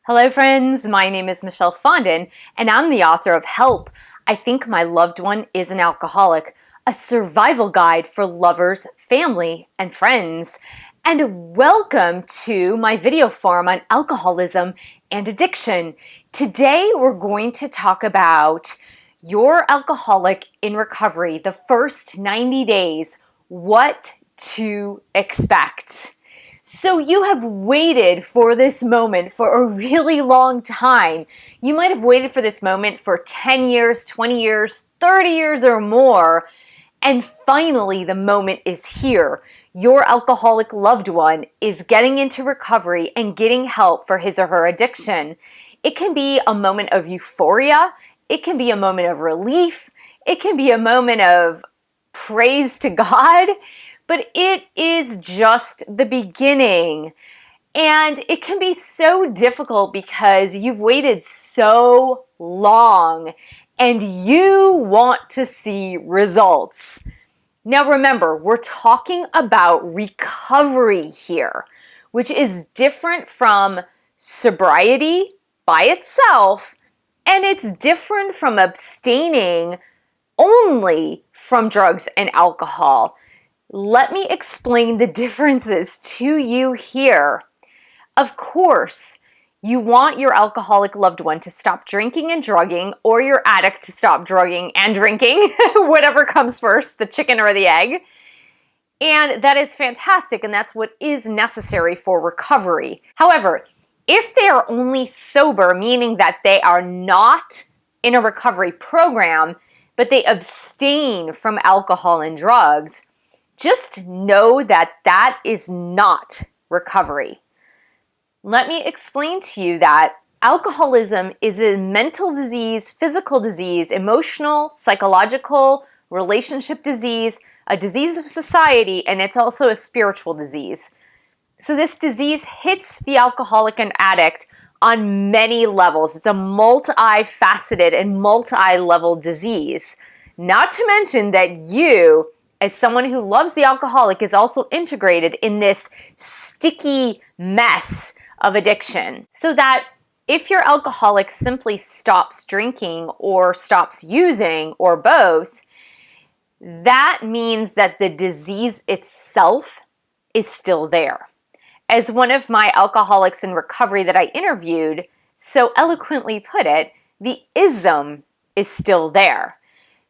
Hello friends, my name is Michelle Fondin and I'm the author of Help, I Think My Loved One is an Alcoholic, a survival guide for lovers, family, and friends. And welcome to my video forum on alcoholism and addiction. Today we're going to talk about your alcoholic in recovery, the first 90 days, what to expect. So you have waited for this moment for a really long time. You might have waited for this moment for 10 years, 20 years, 30 years or more. And finally, the moment is here. Your alcoholic loved one is getting into recovery and getting help for his or her addiction. It can be a moment of euphoria. It can be a moment of relief. It can be a moment of praise to God. But it is just the beginning. And it can be so difficult because you've waited so long and you want to see results. Now remember, we're talking about recovery here, which is different from sobriety by itself, and it's different from abstaining only from drugs and alcohol. Let me explain the differences to you here. Of course, you want your alcoholic loved one to stop drinking and drugging, or your addict to stop drugging and drinking, whatever comes first, the chicken or the egg. And that is fantastic, and that's what is necessary for recovery. However, if they are only sober, meaning that they are not in a recovery program, but they abstain from alcohol and drugs, just know that that is not recovery. Let me explain to you that alcoholism is a mental disease, physical disease, emotional, psychological, relationship disease, a disease of society, and it's also a spiritual disease. So this disease hits the alcoholic and addict on many levels. It's a multifaceted and multi-level disease. Not to mention that you, as someone who loves the alcoholic, is also integrated in this sticky mess of addiction. So that if your alcoholic simply stops drinking or stops using or both, that means that the disease itself is still there. As one of my alcoholics in recovery that I interviewed so eloquently put it, the ism is still there.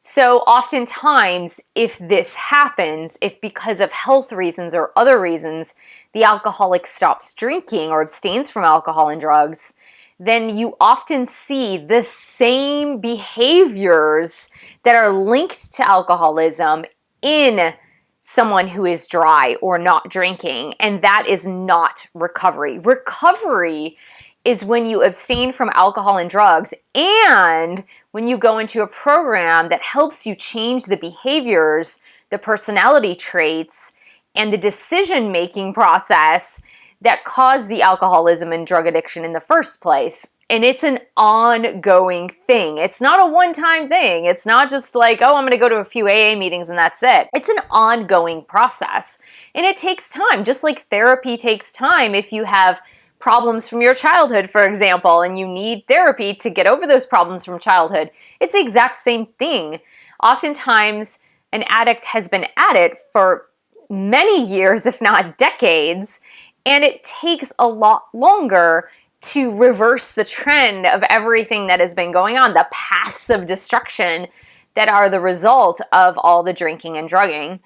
So oftentimes, if this happens, if because of health reasons or other reasons, the alcoholic stops drinking or abstains from alcohol and drugs, then you often see the same behaviors that are linked to alcoholism in someone who is dry or not drinking, and that is not recovery. Recovery is when you abstain from alcohol and drugs and when you go into a program that helps you change the behaviors, the personality traits, and the decision-making process that caused the alcoholism and drug addiction in the first place. And it's an ongoing thing. It's not a one-time thing. It's not just like, oh, I'm going to go to a few AA meetings and that's it. It's an ongoing process. And it takes time, just like therapy takes time. If you have problems from your childhood, for example, and you need therapy to get over those problems from childhood, it's the exact same thing. Oftentimes, an addict has been at it for many years, if not decades, and it takes a lot longer to reverse the trend of everything that has been going on, the paths of destruction that are the result of all the drinking and drugging.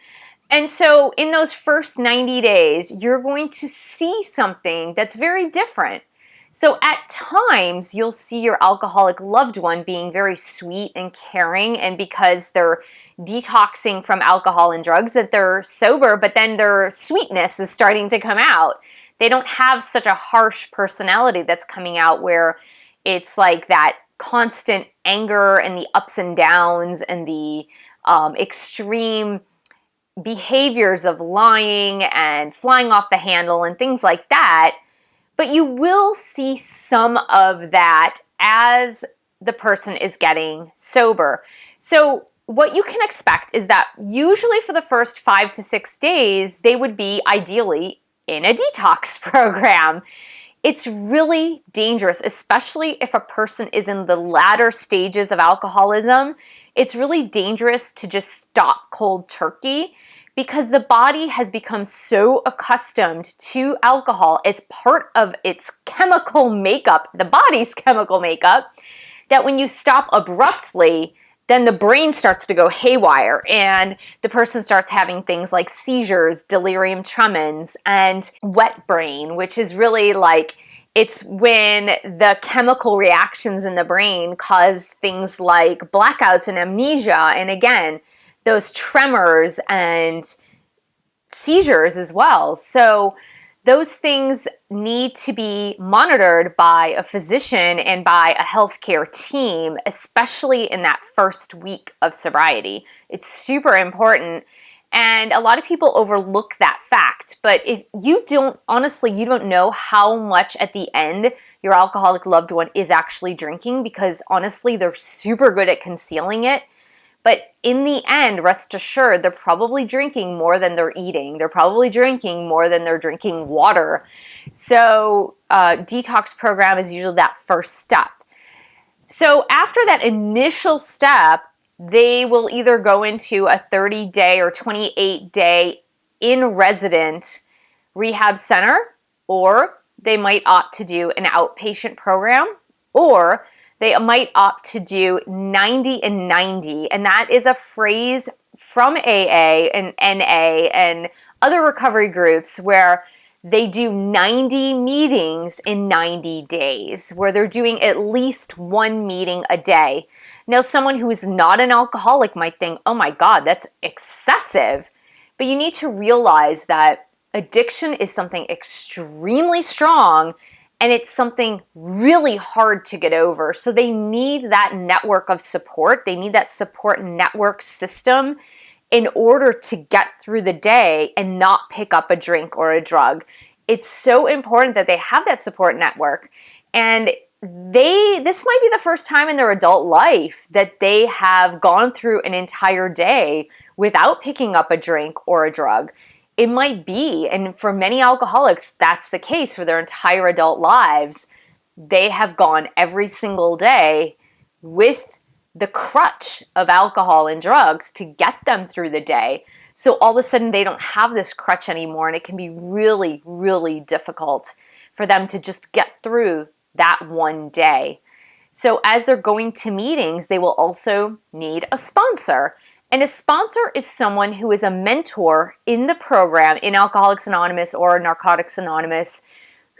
And so in those first 90 days, you're going to see something that's very different. So at times, you'll see your alcoholic loved one being very sweet and caring, and because they're detoxing from alcohol and drugs, that they're sober, but then their sweetness is starting to come out. They don't have such a harsh personality that's coming out where it's like that constant anger and the ups and downs and the extreme behaviors of lying and flying off the handle and things like that. But you will see some of that as the person is getting sober. So what you can expect is that usually for the first 5 to 6 days, they would be ideally in a detox program. It's really dangerous, especially if a person is in the latter stages of alcoholism. It's really dangerous to just stop cold turkey because the body has become so accustomed to alcohol as part of its chemical makeup, the body's chemical makeup, that when you stop abruptly, then the brain starts to go haywire and the person starts having things like seizures, delirium tremens, and wet brain, which is really like, it's when the chemical reactions in the brain cause things like blackouts and amnesia, and again, those tremors and seizures as well. So those things need to be monitored by a physician and by a healthcare team, especially in that first week of sobriety. It's super important. And a lot of people overlook that fact. But if you don't, honestly, you don't know how much at the end your alcoholic loved one is actually drinking, because honestly, they're super good at concealing it. But in the end, rest assured, they're probably drinking more than they're eating. They're probably drinking more than they're drinking water. So detox program is usually that first step. So after that initial step, they will either go into a 30-day or 28-day in-resident rehab center, or they might opt to do an outpatient program, or they might opt to do 90 and 90. And that is a phrase from AA and NA and other recovery groups where they do 90 meetings in 90 days, where they're doing at least one meeting a day. Now, someone who is not an alcoholic might think, oh my God, that's excessive. But you need to realize that addiction is something extremely strong, and it's something really hard to get over. So they need that network of support. They need that support network system in order to get through the day and not pick up a drink or a drug. It's so important that they have that support network. And this might be the first time in their adult life that they have gone through an entire day without picking up a drink or a drug. It might be, and for many alcoholics, that's the case for their entire adult lives. They have gone every single day with the crutch of alcohol and drugs to get them through the day. So all of a sudden they don't have this crutch anymore, and it can be really, really difficult for them to just get through that one day. So as they're going to meetings, they will also need a sponsor. And a sponsor is someone who is a mentor in the program, in Alcoholics Anonymous or Narcotics Anonymous,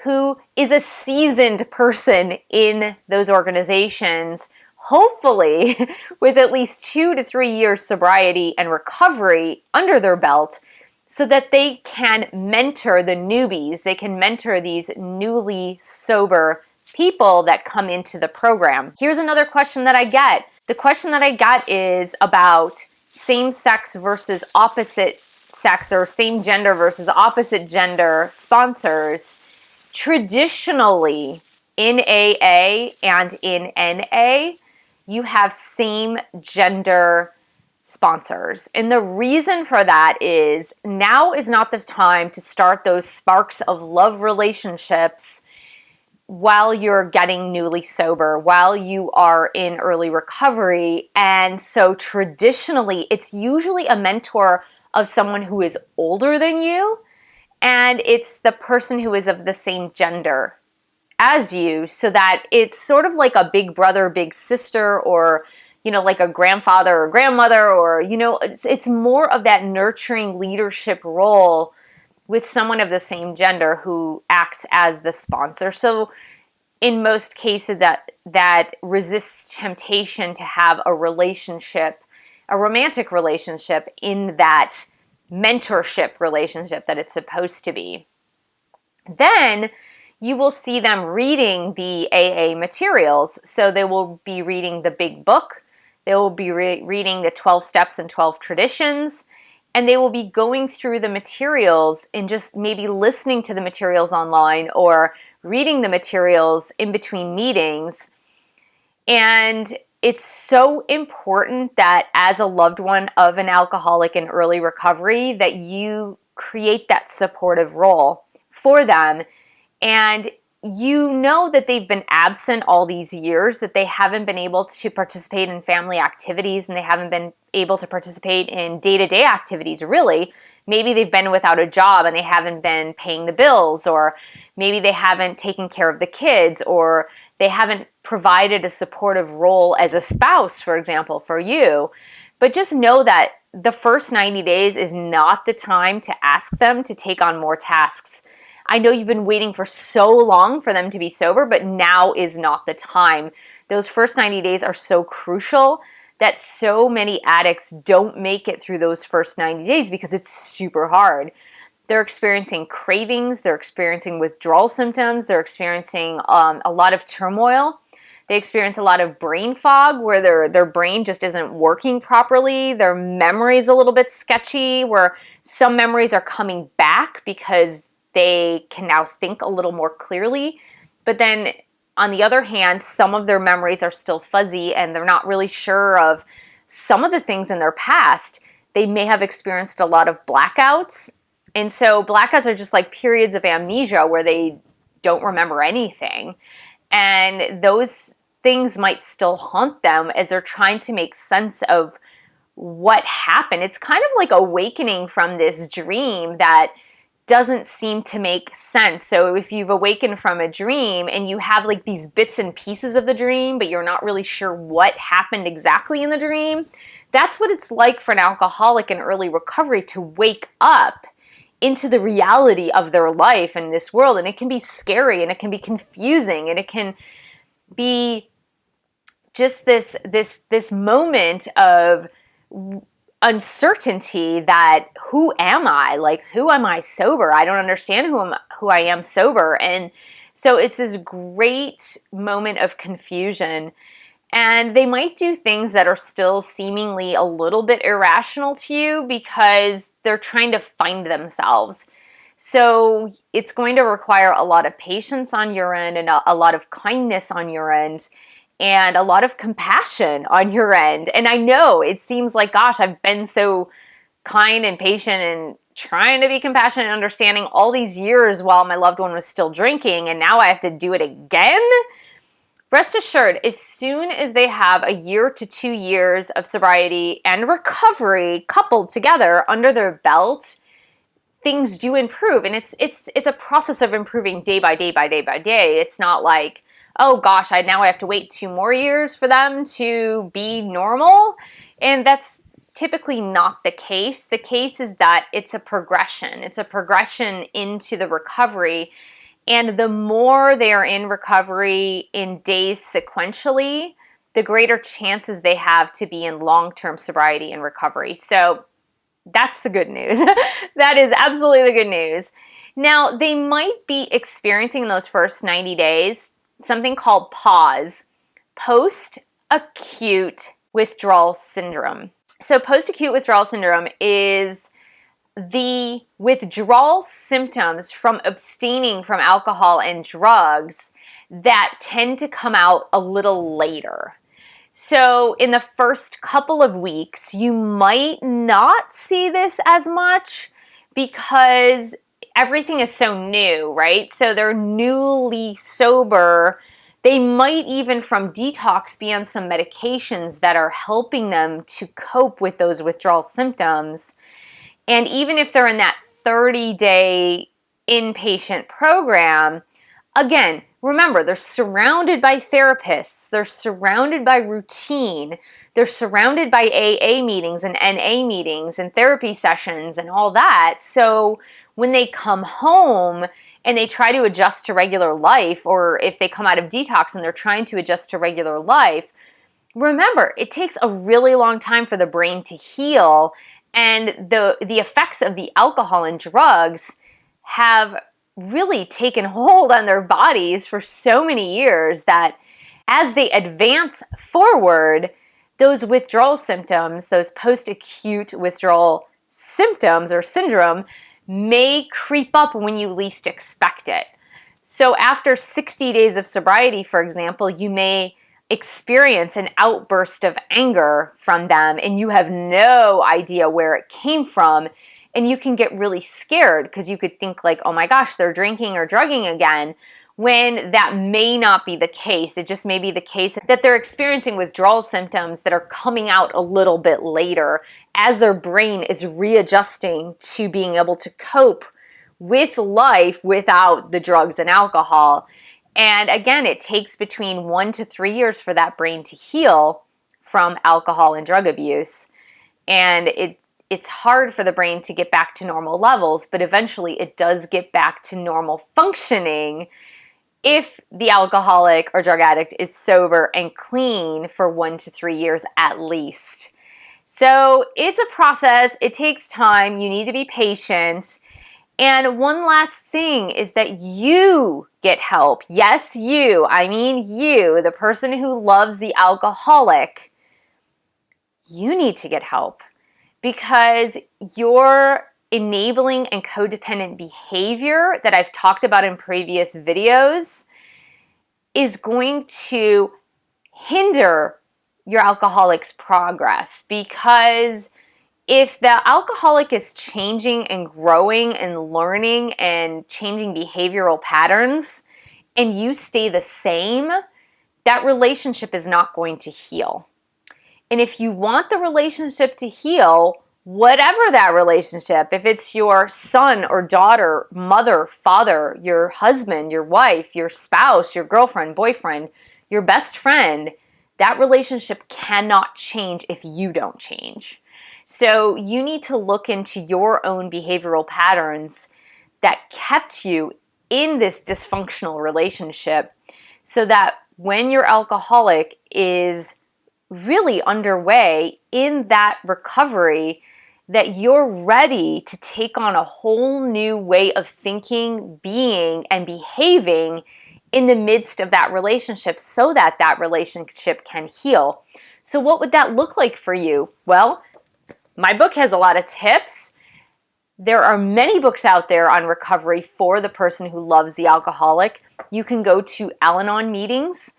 who is a seasoned person in those organizations, hopefully with at least 2 to 3 years sobriety and recovery under their belt, so that they can mentor the newbies. They can mentor these newly sober people that come into the program. Here's another question that I get. The question that I get is about same-sex versus opposite sex, or same gender versus opposite gender sponsors. Traditionally, in AA and in NA, you have same gender sponsors. And the reason for that is now is not the time to start those sparks of love relationships while you're getting newly sober, while you are in early recovery. And so traditionally, it's usually a mentor of someone who is older than you, and it's the person who is of the same gender as you, so that it's sort of like a big brother, big sister, or like a grandfather or grandmother, or it's more of that nurturing leadership role with someone of the same gender who acts as the sponsor. So in most cases that resists temptation to have a relationship, a romantic relationship, in that mentorship relationship that it's supposed to be. Then you will see them reading the AA materials. So they will be reading the big book. They will be reading the 12 steps and 12 traditions. And they will be going through the materials and just maybe listening to the materials online or reading the materials in between meetings. And it's so important that as a loved one of an alcoholic in early recovery, that you create that supportive role for them. And you know that they've been absent all these years, that they haven't been able to participate in family activities and they haven't been able to participate in day-to-day activities, really. Maybe they've been without a job and they haven't been paying the bills, or maybe they haven't taken care of the kids, or they haven't provided a supportive role as a spouse, for example, for you. But just know that the first 90 days is not the time to ask them to take on more tasks. I know you've been waiting for so long for them to be sober, but now is not the time. Those first 90 days are so crucial that so many addicts don't make it through those first 90 days because it's super hard. They're experiencing cravings, they're experiencing withdrawal symptoms, they're experiencing a lot of turmoil. They experience a lot of brain fog where their brain just isn't working properly. Their memory's a little bit sketchy, where some memories are coming back because they can now think a little more clearly. But then on the other hand, some of their memories are still fuzzy and they're not really sure of some of the things in their past. They may have experienced a lot of blackouts. And so blackouts are just like periods of amnesia where they don't remember anything. And those things might still haunt them as they're trying to make sense of what happened. It's kind of like awakening from this dream that doesn't seem to make sense. So if you've awakened from a dream and you have like these bits and pieces of the dream, but you're not really sure what happened exactly in the dream, that's what it's like for an alcoholic in early recovery to wake up into the reality of their life in this world. And it can be scary and it can be confusing and it can be just this moment of uncertainty that who am I? Like, who am I sober? I don't understand who I am sober. And so it's this great moment of confusion. And they might do things that are still seemingly a little bit irrational to you because they're trying to find themselves. So it's going to require a lot of patience on your end and a lot of kindness on your end and a lot of compassion on your end. And I know it seems like, gosh, I've been so kind and patient and trying to be compassionate and understanding all these years while my loved one was still drinking, and now I have to do it again? Rest assured, as soon as they have a year to 2 years of sobriety and recovery coupled together under their belt, things do improve. And it's a process of improving day by day by day by day. It's not like, oh gosh, now I have to wait 2 more years for them to be normal. And that's typically not the case. The case is that it's a progression. It's a progression into the recovery. And the more they are in recovery in days sequentially, the greater chances they have to be in long-term sobriety and recovery. So that's the good news. That is absolutely the good news. Now, they might be experiencing in those first 90 days something called PAWS, Post-acute withdrawal syndrome. So post-acute withdrawal syndrome is the withdrawal symptoms from abstaining from alcohol and drugs that tend to come out a little later. So in the first couple of weeks, you might not see this as much because everything is so new, right? So they're newly sober. They might even from detox be on some medications that are helping them to cope with those withdrawal symptoms. And even if they're in that 30-day inpatient program, again, remember, they're surrounded by therapists, they're surrounded by routine, they're surrounded by AA meetings and NA meetings and therapy sessions and all that. So when they come home and they try to adjust to regular life, or if they come out of detox and they're trying to adjust to regular life, remember, it takes a really long time for the brain to heal. And the effects of the alcohol and drugs have really taken hold on their bodies for so many years that as they advance forward, those withdrawal symptoms, those post-acute withdrawal symptoms or syndrome may creep up when you least expect it. So after 60 days of sobriety, for example, you may experience an outburst of anger from them and you have no idea where it came from, and you can get really scared because you could think like, oh my gosh, they're drinking or drugging again, when that may not be the case. It just may be the case that they're experiencing withdrawal symptoms that are coming out a little bit later as their brain is readjusting to being able to cope with life without the drugs and alcohol. And again, it takes between 1 to 3 years for that brain to heal from alcohol and drug abuse. And it's hard for the brain to get back to normal levels, but eventually it does get back to normal functioning if the alcoholic or drug addict is sober and clean for 1 to 3 years at least. So it's a process. It takes time. You need to be patient. And one last thing is that you get help. Yes, you. I mean you, the person who loves the alcoholic. You need to get help because your enabling and codependent behavior that I've talked about in previous videos is going to hinder your alcoholic's progress, because if the alcoholic is changing and growing and learning and changing behavioral patterns and you stay the same, that relationship is not going to heal. And if you want the relationship to heal, whatever that relationship, if it's your son or daughter, mother, father, your husband, your wife, your spouse, your girlfriend, boyfriend, your best friend, that relationship cannot change if you don't change. So you need to look into your own behavioral patterns that kept you in this dysfunctional relationship so that when your alcoholic is really underway in that recovery, that you're ready to take on a whole new way of thinking, being, and behaving in the midst of that relationship so that that relationship can heal. So what would that look like for you? Well, my book has a lot of tips. There are many books out there on recovery for the person who loves the alcoholic. You can go to Al-Anon meetings,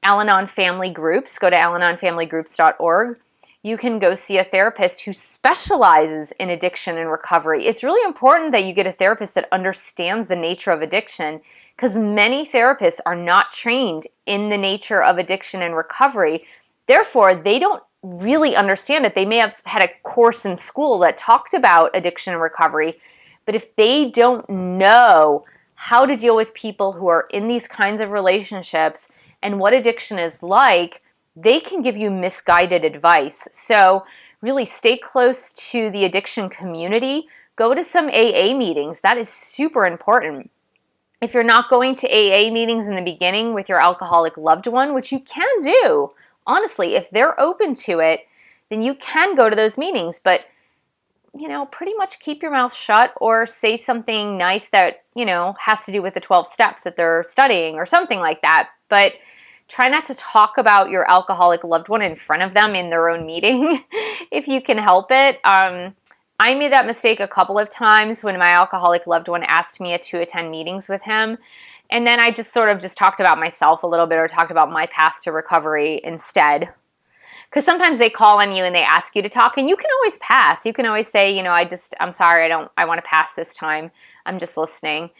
Al-Anon family groups. Go to alanonfamilygroups.org. You can go see a therapist who specializes in addiction and recovery. It's really important that you get a therapist that understands the nature of addiction, because many therapists are not trained in the nature of addiction and recovery. Therefore, they don't really understand it. They may have had a course in school that talked about addiction and recovery, but if they don't know how to deal with people who are in these kinds of relationships and what addiction is like, they can give you misguided advice. So really stay close to the addiction community. Go to some AA meetings. That is super important. If you're not going to AA meetings in the beginning with your alcoholic loved one, which you can do, honestly, if they're open to it, then you can go to those meetings. But, pretty much keep your mouth shut or say something nice that, has to do with the 12 steps that they're studying or something like that. But try not to talk about your alcoholic loved one in front of them in their own meeting if you can help it. I made that mistake a couple of times when my alcoholic loved one asked me to attend meetings with him. And then I just talked about myself a little bit or talked about my path to recovery instead. Because sometimes they call on you and they ask you to talk, and you can always pass. You can always say, I'm sorry, I want to pass this time. I'm just listening.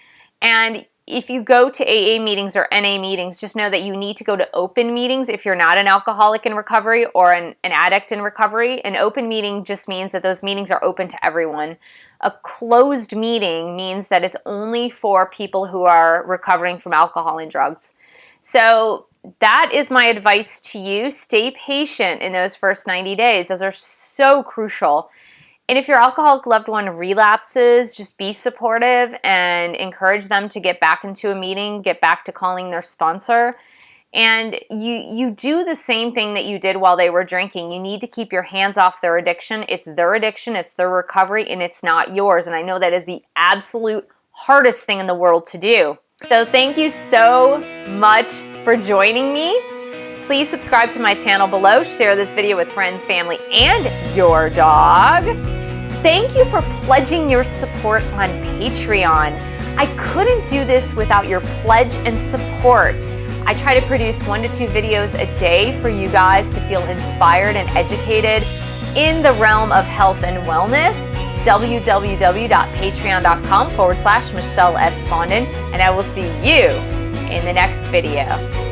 And if you go to AA meetings or NA meetings, just know that you need to go to open meetings if you're not an alcoholic in recovery or an addict in recovery. An open meeting just means that those meetings are open to everyone. A closed meeting means that it's only for people who are recovering from alcohol and drugs. So that is my advice to you. Stay patient in those first 90 days. Those are so crucial. And if your alcoholic loved one relapses, just be supportive and encourage them to get back into a meeting, get back to calling their sponsor. And you do the same thing that you did while they were drinking. You need to keep your hands off their addiction. It's their addiction, it's their recovery, and it's not yours. And I know that is the absolute hardest thing in the world to do. So thank you so much for joining me. Please subscribe to my channel below, share this video with friends, family, and your dog. Thank you for pledging your support on Patreon. I couldn't do this without your pledge and support. I try to produce 1 to 2 videos a day for you guys to feel inspired and educated in the realm of health and wellness. www.patreon.com/Michelle S. Fondin, and I will see you in the next video.